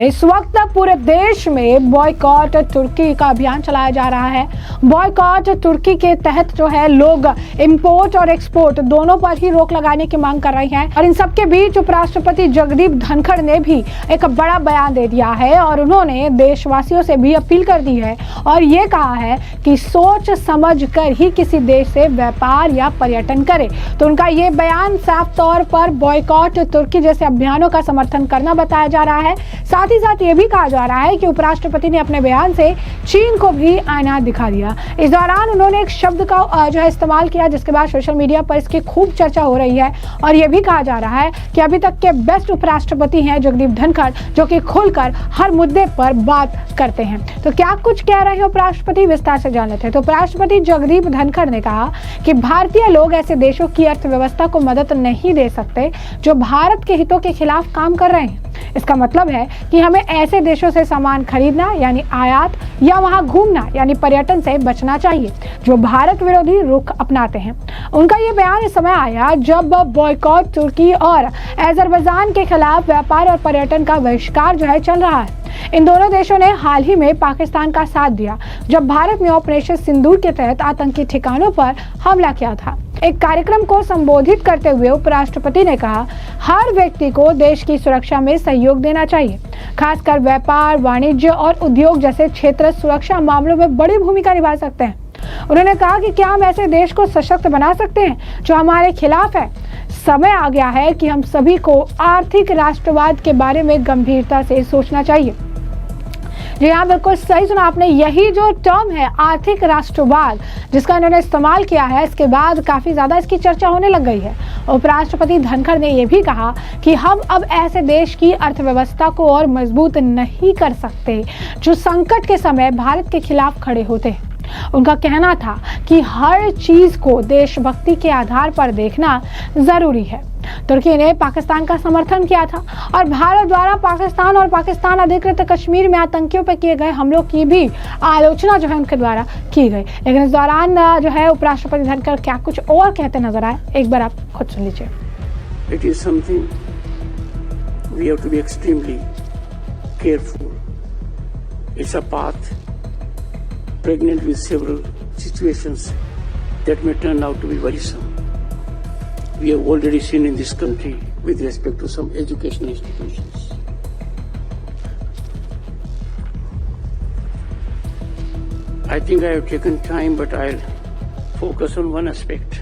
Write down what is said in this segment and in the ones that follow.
इस वक्त पूरे देश में बॉयकॉट तुर्की का अभियान चलाया जा रहा है। बॉयकॉट तुर्की के तहत जो है लोग इंपोर्ट और एक्सपोर्ट दोनों पर ही रोक लगाने की मांग कर रहे हैं। और इन सब के बीच उपराष्ट्रपति जगदीप धनखड़ ने भी एक बड़ा बयान दे दिया है और उन्होंने देशवासियों से भी अपील कर दी है और ये कहा है कि सोच समझ कर ही किसी देश से व्यापार या पर्यटन करे। तो उनका ये बयान साफ तौर पर बॉयकॉट तुर्की जैसे अभियानों का समर्थन करना बताया जा रहा है। साथ ही साथ ये भी कहा जा रहा है कि उपराष्ट्रपति ने अपने बयान से चीन को भी आईना दिखा दिया। इस दौरान उन्होंने एक शब्द का जो है इस्तेमाल किया जिसके बाद सोशल मीडिया पर इसकी खूब चर्चा हो रही है और ये भी कहा जा रहा है कि अभी तक के बेस्ट उपराष्ट्रपति हैं जगदीप धनखड़, जो कि खुलकर हर मुद्दे पर बात करते हैं। तो क्या कुछ कह रहे हैं उपराष्ट्रपति, विस्तार से जान लेते हैं। तो उपराष्ट्रपति जगदीप धनखड़ ने कहा कि भारतीय लोग ऐसे देशों की अर्थव्यवस्था को मदद नहीं दे सकते जो भारत के हितों के खिलाफ काम कर रहे हैं। इसका मतलब है कि हमें ऐसे देशों से सामान खरीदना यानी आयात या वहां घूमना यानी पर्यटन से बचना चाहिए जो भारत विरोधी रुख अपनाते हैं। उनका ये बयान इस समय आया जब बॉयकॉट तुर्की और अजरबैजान के खिलाफ व्यापार और पर्यटन का बहिष्कार जो है चल रहा है। इन दोनों देशों ने हाल ही में पाकिस्तान का साथ दिया जब भारत ने ऑपरेशन सिंदूर के तहत आतंकी ठिकानों पर हमला किया था। एक कार्यक्रम को संबोधित करते हुए उपराष्ट्रपति ने कहा, हर व्यक्ति को देश की सुरक्षा में सहयोग देना चाहिए, खासकर व्यापार, वाणिज्य और उद्योग जैसे क्षेत्र सुरक्षा मामलों में बड़ी भूमिका निभा सकते हैं। उन्होंने कहा कि क्या हम ऐसे देश को सशक्त बना सकते हैं जो हमारे खिलाफ है। समय आ गया है कि हम सभी को आर्थिक राष्ट्रवाद के बारे में गंभीरता से सोचना चाहिए। जी हाँ, बिल्कुल सही सुना आपने। यही जो टर्म है आर्थिक राष्ट्रवाद जिसका इन्होंने इस्तेमाल किया है, इसके बाद काफी ज्यादा इसकी चर्चा होने लग गई है। उपराष्ट्रपति धनखड़ ने यह भी कहा कि हम अब ऐसे देश की अर्थव्यवस्था को और मजबूत नहीं कर सकते जो संकट के समय भारत के खिलाफ खड़े होते हैं। उनका कहना था कि हर चीज को देशभक्ति के आधार पर देखना जरूरी है। तुर्की ने पाकिस्तान का समर्थन किया था और भारत द्वारा पाकिस्तान और पाकिस्तान अधिकृत कश्मीर में आतंकियों पर किए गए हमलों की भी आलोचना जो है उनके द्वारा की गई। लेकिन इस दौरान जो है उपराष्ट्रपति धनखड़ क्या कुछ और कहते नजर आए, एक बार आप खुद सुन लीजिए। It is something we have to be extremely careful. It's a path pregnant with several situations that may turn out to be worrisome. We have already seen in this country with respect to some educational institutions. I think I have taken time, but I'll focus on one aspect.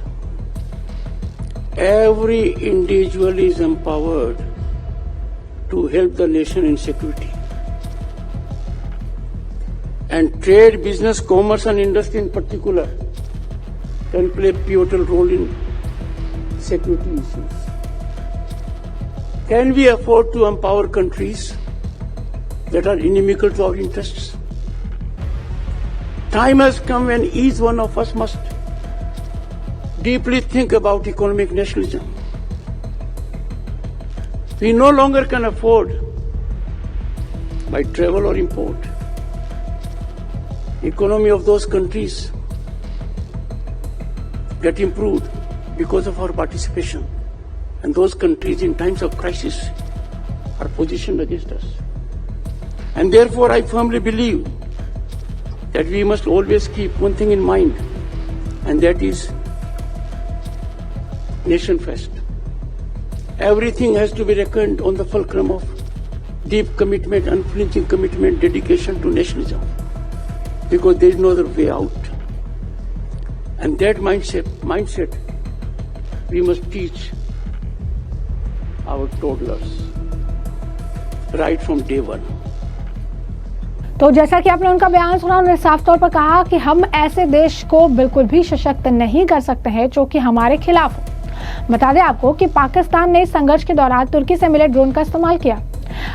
Every individual is empowered to help the nation in security. And trade, business, commerce and industry in particular can play a pivotal role in security issues. Can we afford to empower countries that are inimical to our interests? Time has come when each one of us must deeply think about economic nationalism. We no longer can afford by travel or import. Economy of those countries get improved because of our participation, and those countries in times of crisis are positioned against us. And therefore I firmly believe that we must always keep one thing in mind, and that is nation first. Everything has to be reckoned on the fulcrum of deep commitment, unflinching commitment, dedication to nationalism, because there is no other way out. And that mindset we must teach our toddlers right from day one. तो जैसा कि आपने उनका बयान सुना, उन्होंने साफ तौर पर कहा कि हम ऐसे देश को बिल्कुल भी सशक्त नहीं कर सकते हैं जो कि हमारे खिलाफ हो। बता दें आपको कि पाकिस्तान ने संघर्ष के दौरान तुर्की से मिले ड्रोन का इस्तेमाल किया।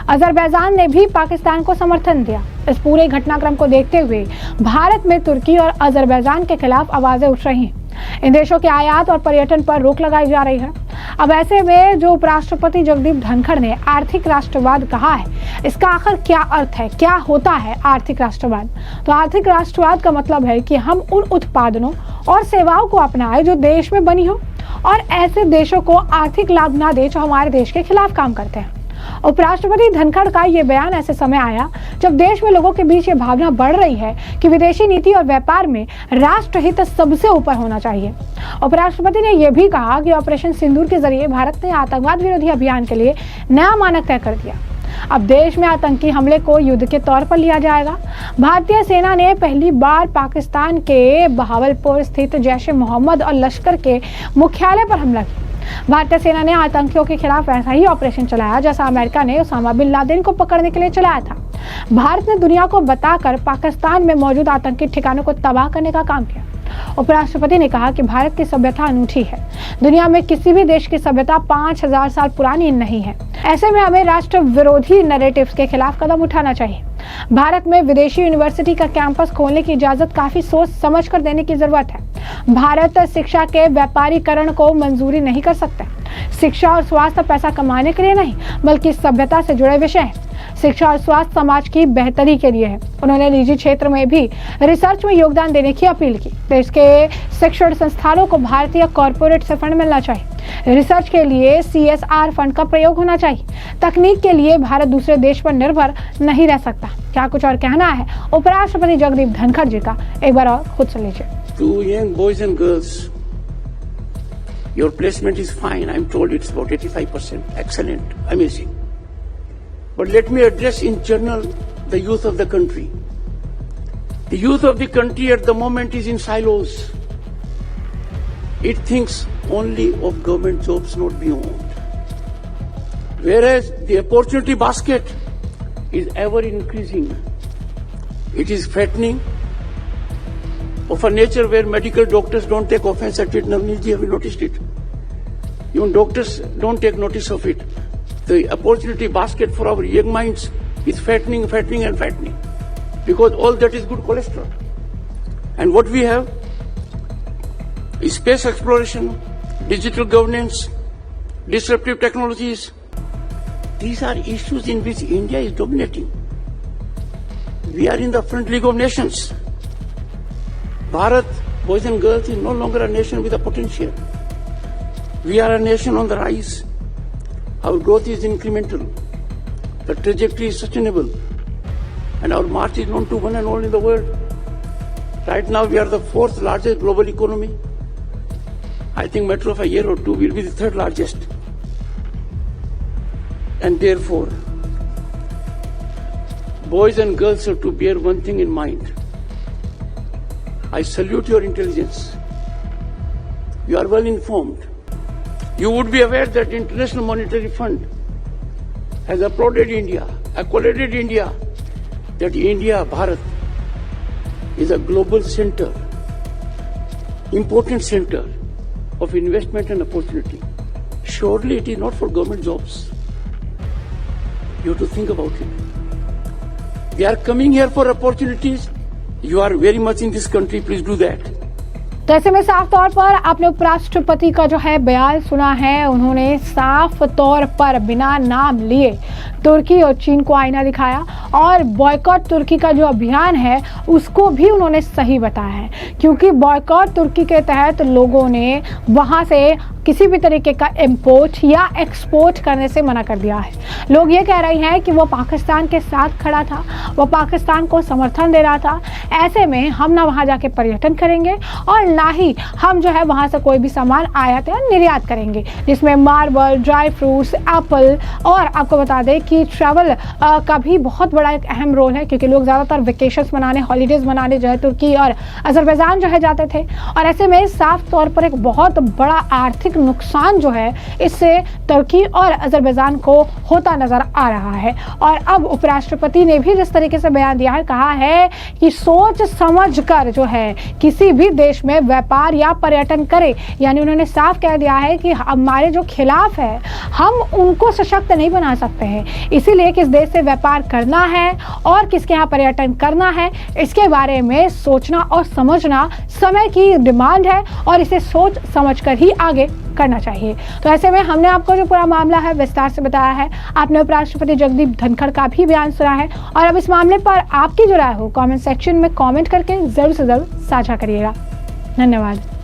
अजरबैजान ने भी पाकिस्तान को समर्थन दिया। इस पूरे घटनाक्रम को देखते हुए भारत में तुर्की और अजरबैजान के खिलाफ आवाजें उठ रही हैं। इन देशों के आयात और पर्यटन पर रोक लगाई जा रही है। अब ऐसे में जो उपराष्ट्रपति जगदीप धनखड़ ने आर्थिक राष्ट्रवाद कहा है, इसका आखिर क्या अर्थ है, क्या होता है आर्थिक राष्ट्रवाद? तो आर्थिक राष्ट्रवाद का मतलब है कि हम उन उत्पादनों और सेवाओं को अपनाएं जो देश में बनी हो और ऐसे देशों को आर्थिक लाभ ना दे जो हमारे देश के खिलाफ काम करते हैं। उपराष्ट्रपति धनखड़ का ये बयान ऐसे समय आया जब देश में लोगों के बीच ये भावना बढ़ रही है कि विदेशी नीति और व्यापार में राष्ट्रहित सबसे ऊपर होना चाहिए। उपराष्ट्रपति ने यह भी कहा कि ऑपरेशन सिंदूर के जरिए भारत ने आतंकवाद विरोधी अभियान के लिए नया मानक तय कर दिया। अब देश में आतंकी हमले को युद्ध के तौर पर लिया जाएगा। भारतीय सेना ने पहली बार पाकिस्तान के बहावलपुर स्थित जैश ए मोहम्मद और लश्कर के मुख्यालय पर हमला किया। भारतीय सेना ने आतंकियों के खिलाफ ऐसा ही ऑपरेशन चलाया जैसा अमेरिका ने उसामा बिन लादेन को पकड़ने के लिए चलाया था। भारत ने दुनिया को बताकर पाकिस्तान में मौजूद आतंकी ठिकानों को तबाह करने का काम किया। उपराष्ट्रपति ने कहा कि भारत की सभ्यता अनूठी है। दुनिया में किसी भी देश की सभ्यता 5000 साल पुरानी नहीं है। ऐसे में हमें राष्ट्र विरोधी नैरेटिव्स के खिलाफ कदम उठाना चाहिए। भारत में विदेशी यूनिवर्सिटी का कैंपस खोलने की इजाजत काफी सोच समझ कर देने की जरूरत है। भारत शिक्षा के व्यापारीकरण को मंजूरी नहीं कर सकता। शिक्षा और स्वास्थ्य पैसा कमाने के लिए नहीं बल्कि सभ्यता से जुड़े विषय हैं। शिक्षा और स्वास्थ्य समाज की बेहतरी के लिए है। उन्होंने निजी क्षेत्र में भी रिसर्च में योगदान देने की अपील की। देश के शिक्षण संस्थानों को भारतीय कॉर्पोरेट से फंड मिलना चाहिए। रिसर्च के लिए CSR फंड का प्रयोग होना चाहिए। तकनीक के लिए भारत दूसरे देश पर निर्भर नहीं रह सकता। क्या कुछ और कहना है उपराष्ट्रपति जगदीप धनखड़ जी का, एक बार और खुद सुन लीजिए। To young boys and girls, your placement is fine. I'm told it's about 85%. Excellent, amazing. But let me address in general the youth of the country. The youth of the country at the moment is in silos. It thinks only of government jobs, not beyond. Whereas the opportunity basket is ever increasing. It is fattening, of a nature where medical doctors don't take offense at it. Navneet ji, have you noticed it? Even doctors don't take notice of it. The opportunity basket for our young minds is fattening, fattening and fattening. Because all that is good cholesterol. And what we have is space exploration, digital governance, disruptive technologies. These are issues in which India is dominating. We are in the front league of nations. Bharat, boys and girls, is no longer a nation with a potential. We are a nation on the rise. Our growth is incremental. The trajectory is sustainable. And our march is known to one and all in the world. Right now, we are the 4th largest global economy. I think matter of a year or two, we'll be the 3rd largest. And therefore, boys and girls have to bear one thing in mind. I salute your intelligence. You are well informed. You would be aware that International Monetary Fund has applauded India, accoladed India, that India, Bharat, is a global center, important center of investment and opportunity. Surely it is not for government jobs. You have to think about it. They are coming here for opportunities. You are very much in this country, please do that. तो ऐसे में साफ तौर पर आपने उपराष्ट्रपति का जो है बयान सुना है। उन्होंने साफ तौर पर बिना नाम लिए तुर्की और चीन को आईना दिखाया और बॉयकॉट तुर्की का जो अभियान है उसको भी उन्होंने सही बताया है, क्योंकि बॉयकॉट तुर्की के तहत लोगों ने वहां से किसी भी तरीके का इंपोर्ट या एक्सपोर्ट करने से मना कर दिया है। लोग ये कह रहे हैं कि वो पाकिस्तान के साथ खड़ा था, वो पाकिस्तान को समर्थन दे रहा था। ऐसे में हम ना वहां जाके पर्यटन करेंगे और ना ही हम जो है वहां से कोई भी सामान आयात या निर्यात करेंगे, जिसमें मार्बल, ड्राई फ्रूट्स, एप्पल और आपको बता दें कि ट्रैवल का भी बहुत बड़ा एक अहम रोल है, क्योंकि लोग ज़्यादातर वेकेशंस मनाने, हॉलीडेज मनाने जो है तुर्की और अजरबैजान जो है जाते थे। और ऐसे में साफ तौर पर एक बहुत बड़ा आर्थिक नुकसान जो है इससे तुर्की और अजरबैजान को होता नजर आ रहा है। और अब उपराष्ट्रपति ने भी जिस तरीके से बयान दिया है, कहा है कि सोच समझ कर जो है किसी भी देश में व्यापार या पर्यटन करे, यानी उन्होंने साफ कह दिया है कि हमारे जो खिलाफ है हम उनको सशक्त नहीं बना सकते हैं। इसीलिए किस देश से व्यापार करना है और किसके यहाँ पर्यटन करना है, इसके बारे में सोचना और समझना समय की डिमांड है और इसे सोच समझकर ही आगे करना चाहिए। तो ऐसे में हमने आपको जो पूरा मामला है विस्तार से बताया है। आपने उपराष्ट्रपति जगदीप धनखड़ का भी बयान सुना है और अब इस मामले पर आपकी जो राय हो कमेंट सेक्शन में कमेंट करके जरूर से जरूर साझा करिएगा। धन्यवाद।